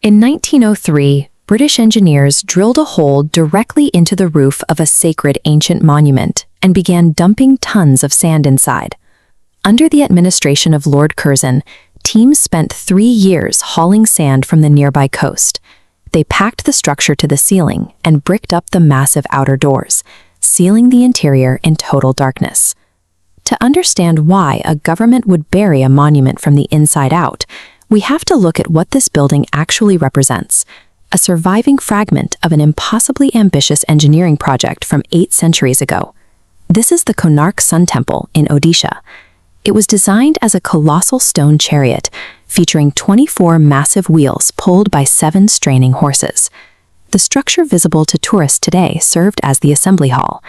In 1903, British engineers drilled a hole directly into the roof of a sacred ancient monument and began dumping tons of sand inside. Under the administration of Lord Curzon, teams spent 3 years hauling sand from the nearby coast. They packed the structure to the ceiling and bricked up the massive outer doors, sealing the interior in total darkness. To understand why a government would bury a monument from the inside out, we have to look at what this building actually represents: a surviving fragment of an impossibly ambitious engineering project from 8 centuries ago. This is the Konark Sun Temple in Odisha. It was designed as a colossal stone chariot, featuring 24 massive wheels pulled by 7 straining horses. The structure visible to tourists today served as the assembly hall.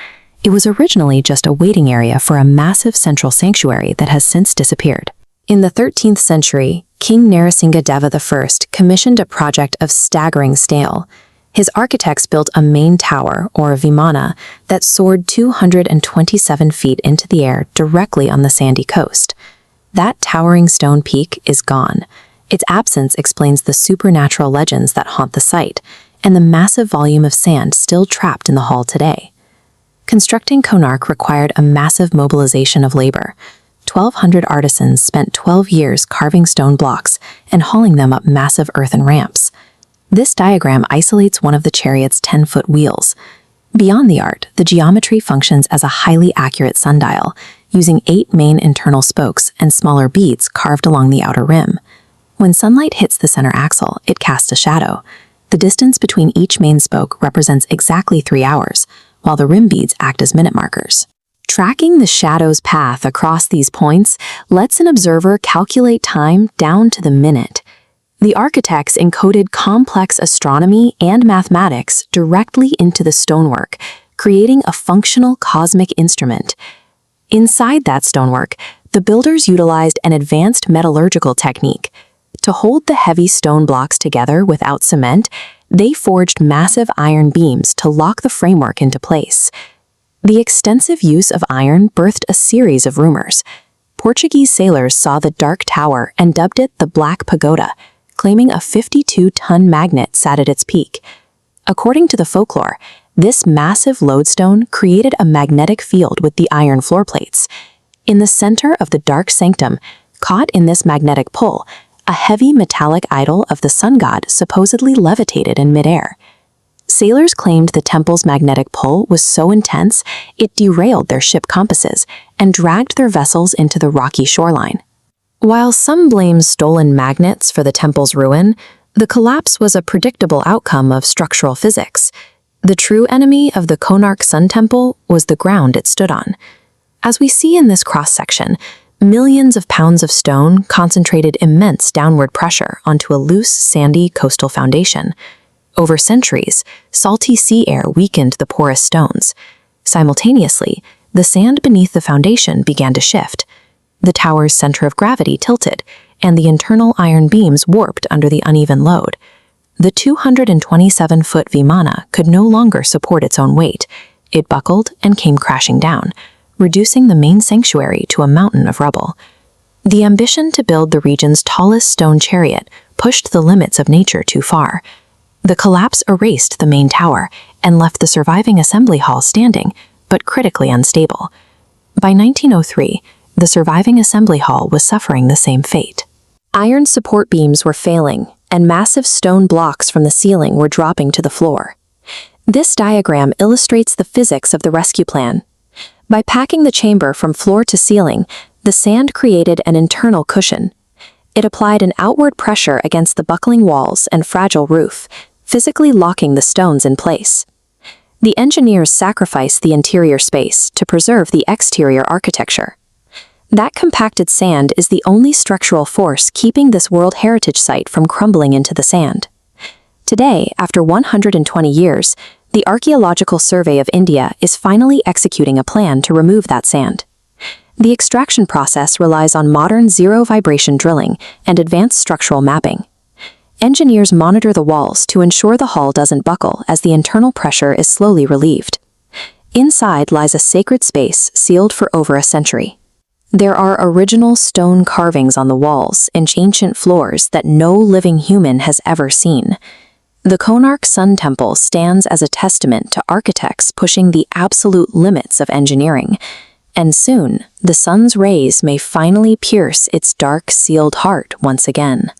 It was originally just a waiting area for a massive central sanctuary that has since disappeared. In the 13th century, King Narasimha-Deva I commissioned a project of staggering scale. His architects built a main tower, or vimana, that soared 227 feet into the air directly on the sandy coast. That towering stone peak is gone. Its absence explains the supernatural legends that haunt the site, and the massive volume of sand still trapped in the hall today. Constructing Konark required a massive mobilization of labor. 1,200 artisans spent 12 years carving stone blocks and hauling them up massive earthen ramps. This diagram isolates one of the chariot's 10-foot wheels. Beyond the art, the geometry functions as a highly accurate sundial, using 8 main internal spokes and smaller beads carved along the outer rim. When sunlight hits the center axle, it casts a shadow. The distance between each main spoke represents exactly 3 hours, while the rim beads act as minute markers. Tracking the shadow's path across these points lets an observer calculate time down to the minute. The architects encoded complex astronomy and mathematics directly into the stonework, creating a functional cosmic instrument. Inside that stonework, the builders utilized an advanced metallurgical technique. To hold the heavy stone blocks together without cement, they forged massive iron beams to lock the framework into place. The extensive use of iron birthed a series of rumors. Portuguese sailors saw the dark tower and dubbed it the Black Pagoda, claiming a 52-ton magnet sat at its peak. According to the folklore, this massive lodestone created a magnetic field with the iron floor plates. In the center of the dark sanctum, caught in this magnetic pull, a heavy metallic idol of the sun god supposedly levitated in midair. Sailors claimed the temple's magnetic pull was so intense it derailed their ship compasses and dragged their vessels into the rocky shoreline. While some blame stolen magnets for the temple's ruin, the collapse was a predictable outcome of structural physics. The true enemy of the Konark Sun Temple was the ground it stood on. As we see in this cross-section, millions of pounds of stone concentrated immense downward pressure onto a loose, sandy coastal foundation. Over centuries, salty sea air weakened the porous stones. Simultaneously, the sand beneath the foundation began to shift. The tower's center of gravity tilted, and the internal iron beams warped under the uneven load. The 227-foot vimana could no longer support its own weight. It buckled and came crashing down, reducing the main sanctuary to a mountain of rubble. The ambition to build the region's tallest stone chariot pushed the limits of nature too far. The collapse erased the main tower and left the surviving assembly hall standing, but critically unstable. By 1903, the surviving assembly hall was suffering the same fate. Iron support beams were failing, and massive stone blocks from the ceiling were dropping to the floor. This diagram illustrates the physics of the rescue plan. By packing the chamber from floor to ceiling, the sand created an internal cushion. It applied an outward pressure against the buckling walls and fragile roof, physically locking the stones in place. The engineers sacrificed the interior space to preserve the exterior architecture. That compacted sand is the only structural force keeping this World Heritage Site from crumbling into the sand. Today, after 120 years, the Archaeological Survey of India is finally executing a plan to remove that sand. The extraction process relies on modern zero-vibration drilling and advanced structural mapping. Engineers monitor the walls to ensure the hull doesn't buckle as the internal pressure is slowly relieved. Inside lies a sacred space sealed for over a century. There are original stone carvings on the walls and ancient floors that no living human has ever seen. The Konark Sun Temple stands as a testament to architects pushing the absolute limits of engineering, and soon the sun's rays may finally pierce its dark, sealed heart once again.